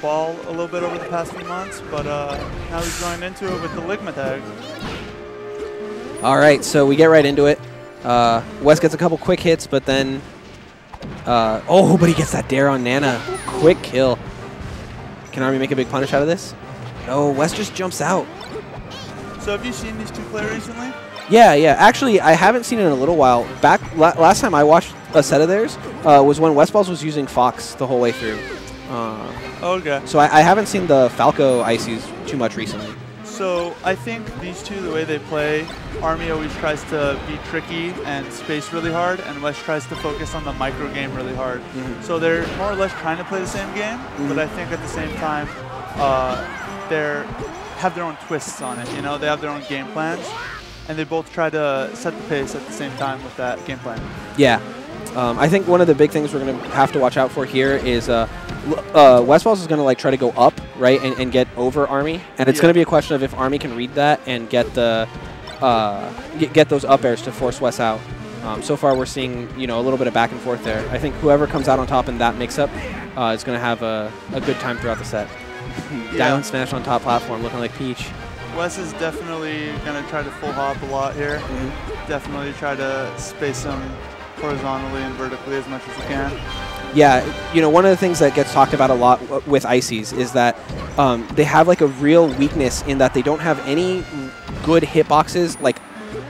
ball a little bit over the past few months, but now he's going into it with the Ligma tag. All right, so we get right into it. West gets a couple quick hits, but then... oh, but he gets that dare on Nana. Quick kill. Can Army make a big punish out of this? No, West just jumps out. So have you seen these two play recently? Yeah. Actually, I haven't seen it in a little while. Last time I watched a set of theirs was when Westballz was using Fox the whole way through. Okay. So I haven't seen the Falco Ices too much recently. So I think these two, the way they play, Army always tries to be tricky and space really hard, and West tries to focus on the micro game really hard. So they're more or less trying to play the same game, but I think at the same time, they have their own twists on it. You know, they have their own game plans, and they both try to set the pace at the same time with that game plan. Yeah. I think one of the big things we're going to have to watch out for here is Westballz is going to like try to go up, right, and get over Army, and it's going to be a question of if Army can read that and get the get those up airs to force West out. So far, we're seeing a little bit of back and forth there. I think whoever comes out on top in that mix-up is going to have a good time throughout the set. Down smash on top platform, looking like Peach. West is definitely going to try to full hop a lot here. Definitely try to space them horizontally and vertically as much as you can. Yeah, one of the things that gets talked about a lot with Ices is that they have like a real weakness in that they don't have any good hitboxes like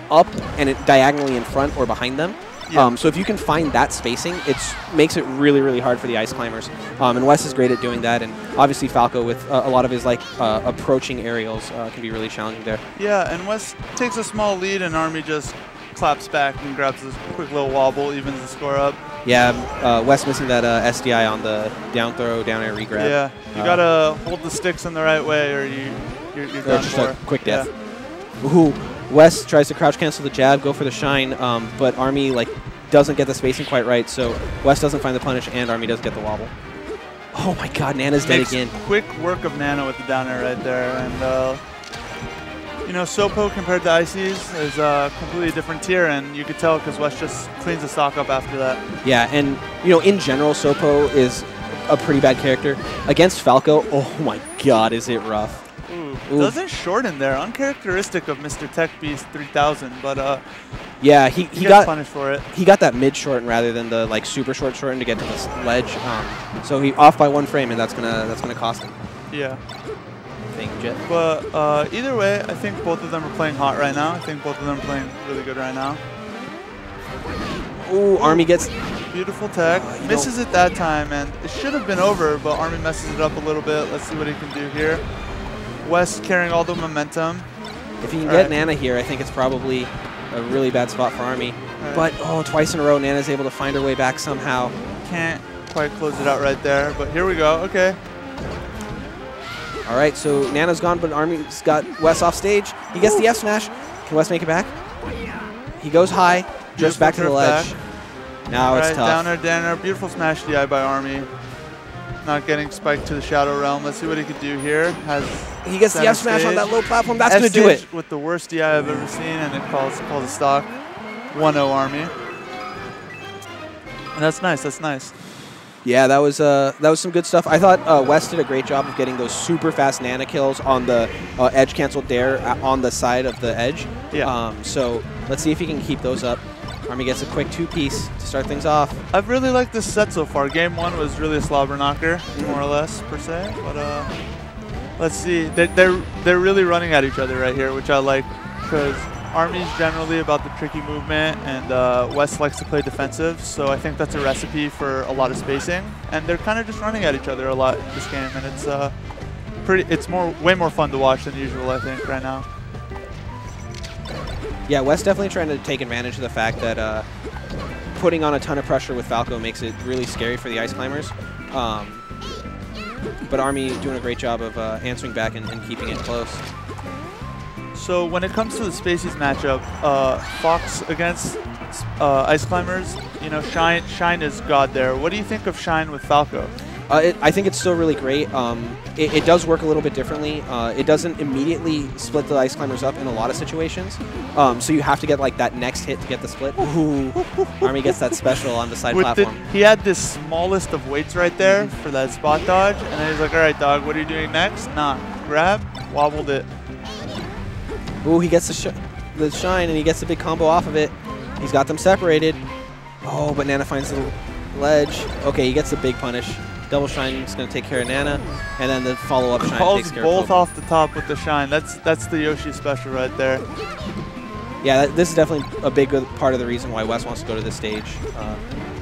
up and diagonally in front or behind them. Yeah. So if you can find that spacing, it makes it really, really hard for the ice climbers. And West is great at doing that, and obviously Falco with a lot of his like approaching aerials can be really challenging there. Yeah, and West takes a small lead, and Army just claps back and grabs this quick little wobble, evens the score up. Yeah, West missing that SDI on the down throw, down air regrab. Yeah, you gotta hold the sticks in the right way, or you're done just for. A quick death. Yeah. Ooh, West tries to crouch cancel the jab, go for the shine, but Army like doesn't get the spacing quite right, so West doesn't find the punish, and Army doesn't get the wobble. Oh my God, Nana's dead again. Quick work of Nana with the down air right there, and Sopo compared to Ices is a completely different tier, and you could tell because West just cleans the stock up after that. Yeah, and in general, Sopo is a pretty bad character. Against Falco, oh my God, is it rough. Ooh. Doesn't shorten there, uncharacteristic of Mr. Tech Beast 3000, but yeah, he got punished for it. He got that mid shorten rather than the like super short shorten to get to this ledge. So he off by 1 frame, and that's gonna cost him. Yeah. Jet. But either way, I think both of them are playing hot right now. I think both of them are playing really good right now. Ooh, Army gets... Beautiful tech. Misses it that time, and it should have been over, but Army messes it up a little bit. Let's see what he can do here. West carrying all the momentum. If he can get Nana here, I think it's probably a really bad spot for Army. But, twice in a row, Nana's able to find her way back somehow. Can't quite close it out right there, but here we go. Okay. All right, so Nana's gone, but Army's got West off stage. He gets the F smash. Can West make it back? He goes high, just back to the ledge. Now it's tough. Down air. Beautiful smash DI by Army. Not getting spiked to the Shadow Realm. Let's see what he can do here. He gets the F smash on that low platform. That's going to do it. With the worst DI I've ever seen, and it calls a stock. 1-0 Army. And that's nice. That's nice. Yeah, that was some good stuff. I thought West did a great job of getting those super fast Nana kills on the edge cancel dare on the side of the edge. Yeah. So let's see if he can keep those up. Army gets a quick 2-piece to start things off. I've really liked this set so far. Game 1 was really a slobber knocker, more or less, per se. But let's see. They're really running at each other right here, which I like, because Army's generally about the tricky movement, and West likes to play defensive, so I think that's a recipe for a lot of spacing. And they're kind of just running at each other a lot in this game, and it's way more fun to watch than usual, I think, right now. Yeah, West definitely trying to take advantage of the fact that putting on a ton of pressure with Falco makes it really scary for the ice climbers. But Army doing a great job of answering back and keeping it close. So when it comes to the Spacies matchup, Fox against Ice Climbers, Shine is God there. What do you think of Shine with Falco? I think it's still really great. It does work a little bit differently. It doesn't immediately split the ice climbers up in a lot of situations. So you have to get like that next hit to get the split. Ooh, Army gets that special on the side platform. He had this smallest of weights right there for that spot dodge, and then he's like, all right, dog, what are you doing next? Nah, grab, wobbled it. Ooh, he gets the shine, and he gets the big combo off of it. He's got them separated. Oh, but Nana finds the ledge. Okay, he gets the big punish. Double shine is going to take care of Nana, and then the follow-up shine takes care of both off the top with the shine. That's the Yoshi special right there. Yeah, this is definitely a big part of the reason why Wes wants to go to this stage.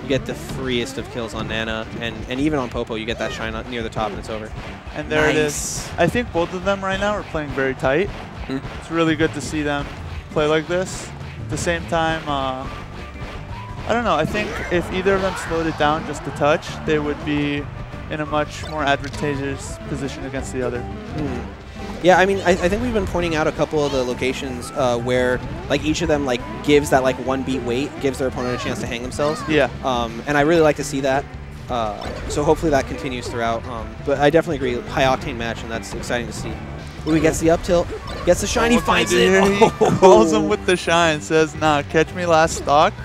You get the freest of kills on Nana, and even on Popo, you get that shine near the top, and it's over. And there it is. I think both of them right now are playing very tight. It's really good to see them play like this. At the same time, I don't know. I think if either of them slowed it down just a touch, they would be in a much more advantageous position against the other. Yeah, I mean, I think we've been pointing out a couple of the locations where like each of them like gives that like 1 beat wait, gives their opponent a chance to hang themselves. Yeah. And I really like to see that. So hopefully that continues throughout. But I definitely agree, high octane match, and that's exciting to see. Ooh, he gets the up tilt, gets the shine, he finds it. He calls him with the shine, says, nah, catch me last stock,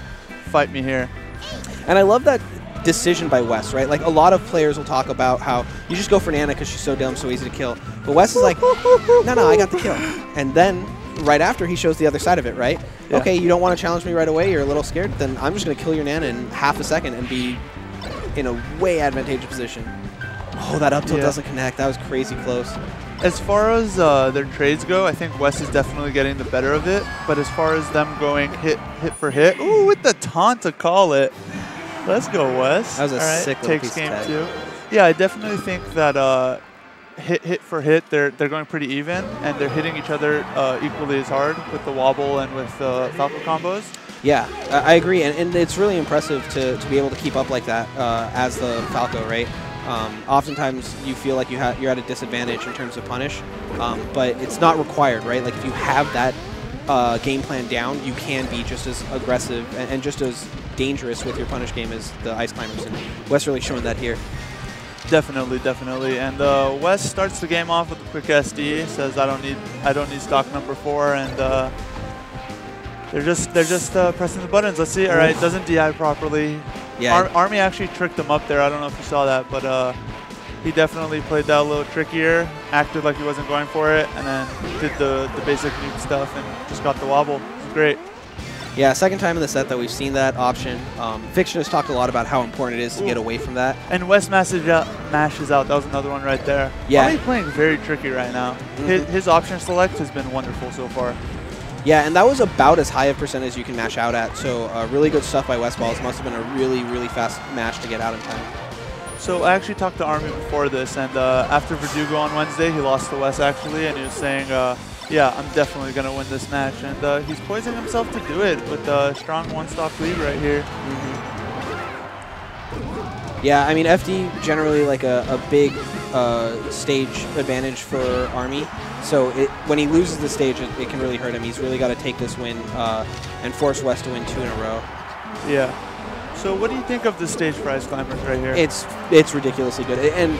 fight me here. And I love that decision by Wes, right? Like a lot of players will talk about how you just go for Nana because she's so dumb, so easy to kill. But Wes is like, no, I got the kill. And then right after, he shows the other side of it, right? Yeah. Okay, you don't want to challenge me right away, you're a little scared, then I'm just going to kill your Nana in half a second and be in a way advantageous position. Oh, that up tilt doesn't connect. That was crazy close. As far as their trades go, I think Wes is definitely getting the better of it. But as far as them going hit for hit, ooh, with the taunt to call it. Let's go, Wes. That was a sick little takes piece game of 2. Yeah, I definitely think that hit for hit, they're going pretty even, and they're hitting each other equally as hard with the wobble and with Falco combos. Yeah, I agree, and it's really impressive to be able to keep up like that as the Falco, right? Oftentimes you feel like you're at a disadvantage in terms of punish, but it's not required, right? Like if you have that game plan down, you can be just as aggressive and just as dangerous with your punish game as the ice climbers, and Wes really showing that here. Definitely, definitely. And Wes starts the game off with a quick SD. Says, "I don't need stock number 4," and they're just pressing the buttons. Let's see. All right, doesn't DI properly. Yeah. Army actually tricked him up there. I don't know if you saw that, but he definitely played that a little trickier, acted like he wasn't going for it, and then did the basic nuke stuff and just got the wobble. It was great. Yeah, second time in the set that we've seen that option. Fiction has talked a lot about how important it is to get away from that. And Wes mashes out. That was another one right there. Yeah. Army playing very tricky right now. His option select has been wonderful so far. Yeah, and that was about as high a percent as you can mash out at. So really good stuff by Westballz. Must have been a really, really fast match to get out in time. So I actually talked to Army before this, and after Verdugo on Wednesday, he lost to Wes actually, and he was saying, yeah, I'm definitely going to win this match. And he's poising himself to do it with a strong one-stock lead right here. Yeah, I mean, FD generally like a big stage advantage for Army. So when he loses the stage, it can really hurt him. He's really got to take this win and force Wes to win 2 in a row. Yeah. So what do you think of the stage for Ice Climbers right here? It's ridiculously good. And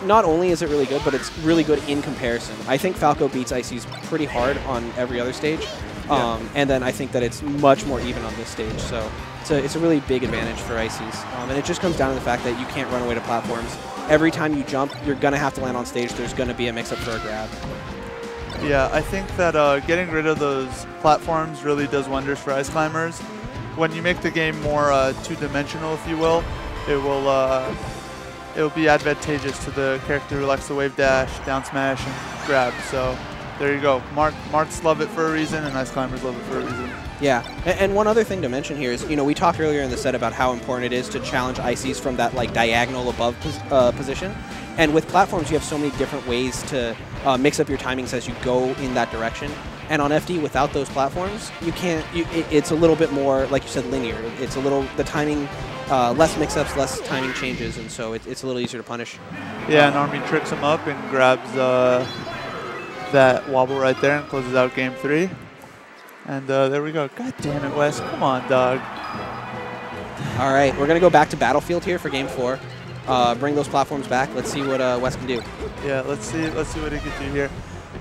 not only is it really good, but it's really good in comparison. I think Falco beats Icy's pretty hard on every other stage. And then I think that it's much more even on this stage. So it's a really big advantage for Icy's. And it just comes down to the fact that you can't run away to platforms. Every time you jump, you're going to have to land on stage. There's going to be a mix-up for a grab. Yeah, I think that getting rid of those platforms really does wonders for Ice Climbers. When you make the game more two-dimensional, if you will, it will be advantageous to the character who likes the wave dash, down smash, and grab. So there you go. Marks love it for a reason, and Ice Climbers love it for a reason. Yeah, and one other thing to mention here is, we talked earlier in the set about how important it is to challenge Icy's from that like diagonal above position. And with platforms, you have so many different ways to mix up your timings as you go in that direction. And on FD, without those platforms, you can't. It's a little bit more, like you said, linear. It's a little the timing, less mix-ups, less timing changes, and so it's a little easier to punish. Yeah, and Army tricks him up and grabs that wobble right there and closes out game 3. And there we go. God damn it, Wes. Come on, dog. All right, we're going to go back to Battlefield here for game 4. bring those platforms back. Let's see what West can do. Yeah, let's see what he can do here.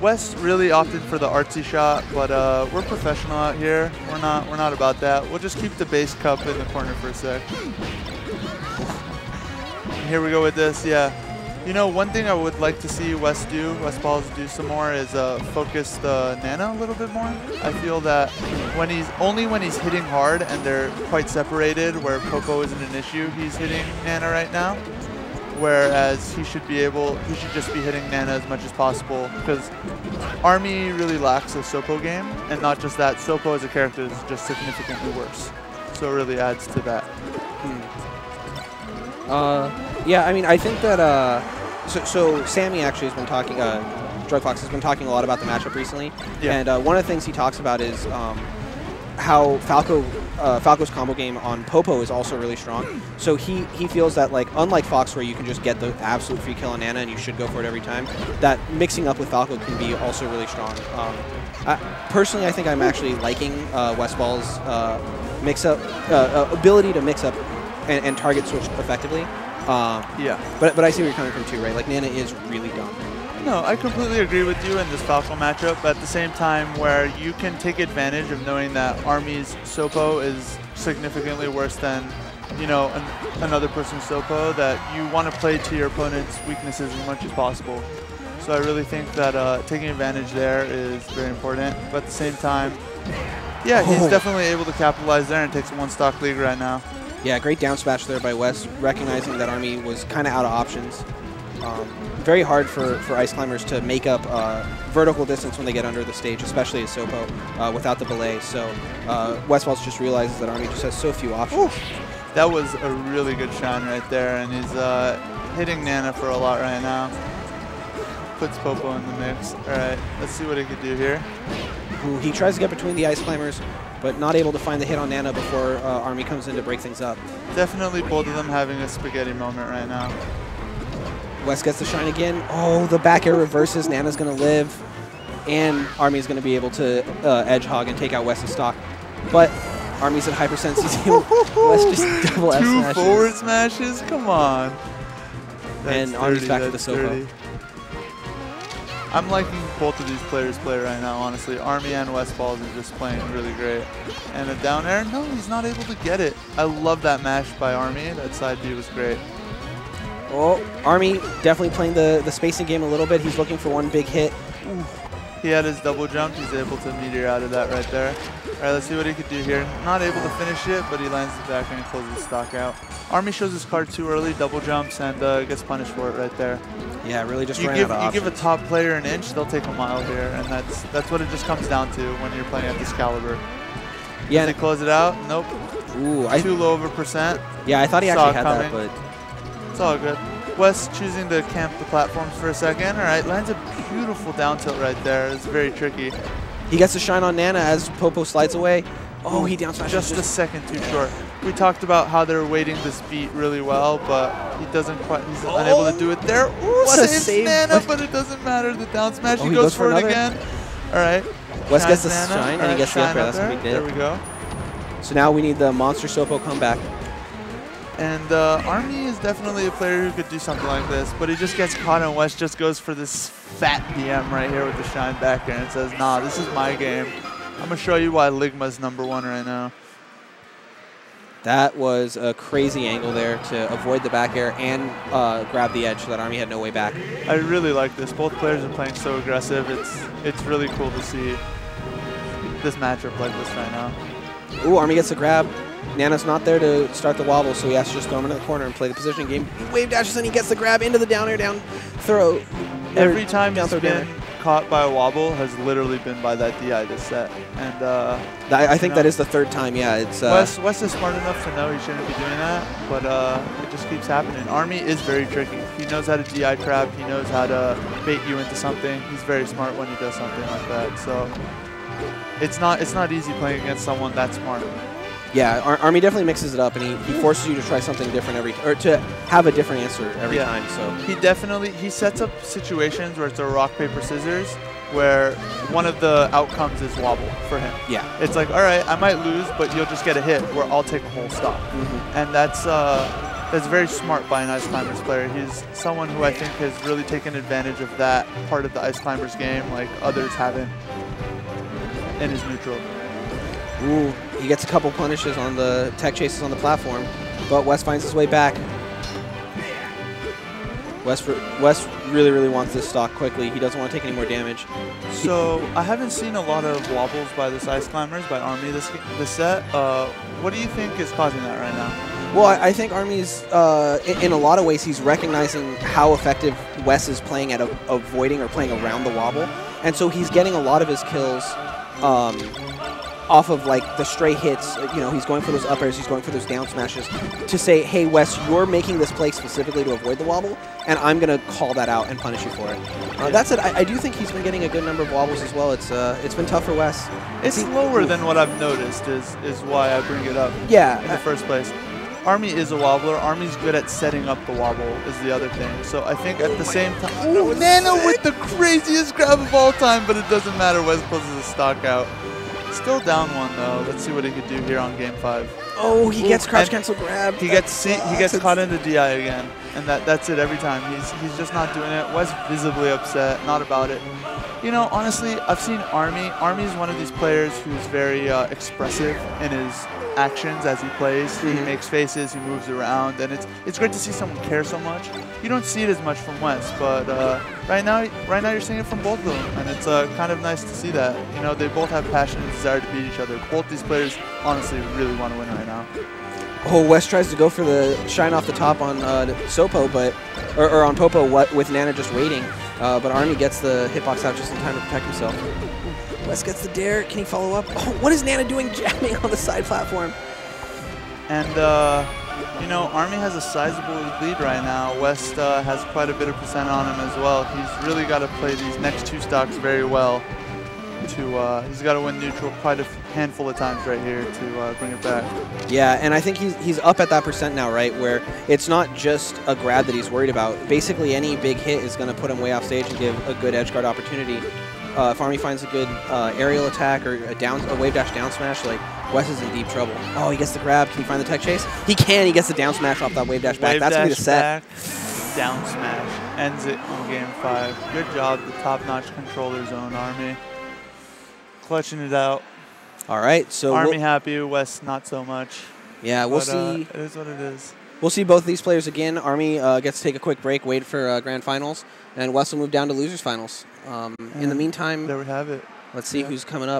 West really opted for the artsy shot, but we're professional out here. We're not about that. We'll just keep the base cup in the corner for a sec. And here we go with this. Yeah. You know, one thing I would like to see Westballz do some more is focus the Nana a little bit more. I feel that when he's hitting hard and they're quite separated, where Popo isn't an issue, he's hitting Nana right now. Whereas he should just be hitting Nana as much as possible, because Army really lacks a Sopo game, and not just that, Sopo as a character is just significantly worse. So it really adds to that. Yeah, I mean, I think that so Sammy actually has been talking. Drugfox has been talking a lot about the matchup recently, and one of the things he talks about is how Falco's combo game on Popo is also really strong. So he feels that, like, unlike Fox, where you can just get the absolute free kill on Nana and you should go for it every time, that mixing up with Falco can be also really strong. Personally, I think I'm actually liking Westballz mix-up ability to mix up and target switch effectively. But I see where you're coming from too, right? Like, Nana is really dumb. No, I completely agree with you in this Falco matchup, but at the same time where you can take advantage of knowing that Army's Sopo is significantly worse than, you know, another person's Sopo, that you want to play to your opponent's weaknesses as much as possible. So I really think that taking advantage there is very important, but at the same time, yeah, he's definitely able to capitalize there and takes a one-stock league right now. Yeah, great down smash there by West, recognizing that Army was kind of out of options. Very hard for Ice Climbers to make up vertical distance when they get under the stage, especially as Sopo, without the belay. So Westballz just realizes that Army just has so few options. Oof. That was a really good shine right there, and he's hitting Nana for a lot right now. Puts Popo in the mix. All right, let's see what he can do here. Ooh, he tries to get between the Ice Climbers, but not able to find the hit on Nana before Army comes in to break things up. Definitely both of them having a spaghetti moment right now. West gets the shine again. Oh, the back air reverses. Nana's going to live. And Army's going to be able to edge hog and take out West's stock. But Army's at hypersense. West just double F smashes. 2 forward smashes? Come on. And Army's back to the Sopo. I'm liking both of these players play right now, honestly. Army and Westballz are just playing really great. And a down air? No, he's not able to get it. I love that mash by Army. That side B was great. Oh, Army definitely playing the spacing game a little bit. He's looking for one big hit. Ooh. He had his double jump. He's able to meteor out of that right there. All right, let's see what he could do here. Not able to finish it, but he lands the back and closes the stock out. Army shows his card too early, double jumps, and gets punished for it right there. Yeah, really just ran out of options. You give a top player an inch, they'll take a mile here, and that's what it just comes down to when you're playing at this caliber. Yeah. Does he close it out? Nope. Ooh, too low of a percent. Yeah, I thought he actually had that, but it's all good. West choosing to camp the platforms for a second. All right, lands a beautiful down tilt right there. It's very tricky. He gets a shine on Nana as Popo slides away. Oh, he down smashes. Just a second too short. We talked about how they're weighting this beat really well, but he doesn't quite. He's unable to do it there. Ooh, what a save! Nana, but it doesn't matter. The down smash. He goes for it again. All right. West gets the shine, and he gets the up air. That's a big hit. There we go. So now we need the monster Sopo comeback. And Army is definitely a player who could do something like this, but he just gets caught, and West just goes for this fat DM right here with the shine back there and says, nah, this is my game. I'm going to show you why Ligma's #1 right now. That was a crazy angle there to avoid the back air and grab the edge so that Army had no way back. I really like this. Both players are playing so aggressive. It's really cool to see this matchup like this right now. Ooh, Army gets a grab. Nana's not there to start the wobble, so he has to just throw him into the corner and play the position game. He wave dashes and he gets the grab into the down air down throw. Every time he's been caught by a wobble has literally been by that DI this set. And I think that is the 3rd time, yeah. It's West is smart enough to know he shouldn't be doing that, but it just keeps happening. Army is very tricky. He knows how to DI trap. He knows how to bait you into something. He's very smart when he does something like that. So it's not easy playing against someone that smart. Yeah, Army definitely mixes it up, and he forces you to try something different or to have a different answer every time. So he sets up situations where it's a rock paper scissors, where one of the outcomes is wobble for him. Yeah, it's like, all right, I might lose, but you'll just get a hit where I'll take a whole stop, and that's that's very smart by an Ice Climbers player. He's someone who I think has really taken advantage of that part of the Ice Climbers game like others haven't in his neutral. Ooh, he gets a couple punishes on the tech chases on the platform, but West finds his way back. West really wants this stock quickly. He doesn't want to take any more damage. So I haven't seen a lot of wobbles by this Ice Climbers, by Army this set. What do you think is causing that right now? Well, I think Army's, in a lot of ways, he's recognizing how effective Wes is playing at avoiding or playing around the wobble. And so he's getting a lot of his kills off of like the stray hits. You know, he's going for those up airs, he's going for those down smashes to say, hey, Wes, you're making this play specifically to avoid the wobble, and I'm going to call that out and punish you for it. That said, I do think he's been getting a good number of wobbles as well. It's been tough for Wes. It's lower than what I've noticed is why I bring it up in the first place. Army is a wobbler. Army's good at setting up the wobble is the other thing. So I think at the same time, ooh, Nano with the craziest grab of all time, but it doesn't matter. Westballz is a stock out. Still down one though. Let's see what he could do here on game 5. Oh, he gets crouch cancel grab. He gets caught in the DI again, and that's it every time. He's just not doing it. Wes visibly upset, not about it. You know, honestly, I've seen Army. Army is one of these players who's very expressive in his actions as he plays. He makes faces, he moves around, and it's great to see someone care so much. You don't see it as much from Wes, but right now you're seeing it from both of them, and it's kind of nice to see that. You know, they both have passion and desire to beat each other. Both these players honestly really want to win right now. Oh, Wes tries to go for the shine off the top on Sopo, or on Popo with Nana just waiting, but Army gets the hitbox out just in time to protect himself. Wes gets the dare. Can he follow up? Oh, what is Nana doing jamming on the side platform? And, you know, Army has a sizable lead right now. West has quite a bit of percent on him as well. He's really got to play these next two stocks very well. He's got to win neutral quite a handful of times right here to bring it back. Yeah, and I think he's up at that percent now, right, where it's not just a grab that he's worried about. Basically, any big hit is going to put him way off stage and give a good edge guard opportunity. If Army finds a good aerial attack or a wave dash down smash, like, Wes is in deep trouble. Oh, he gets the grab. Can he find the tech chase? He can. He gets the down smash off that wave dash back. That's going to be the set. Down smash. Ends it on game 5. Good job, the top-notch controller zone, Army. Clutching it out. All right. So Army happy, Wes not so much. Yeah, we'll see. It is what it is. We'll see both of these players again. Army gets to take a quick break, wait for grand finals, and Wes will move down to losers finals. In the meantime, there we have it. Let's see who's coming up.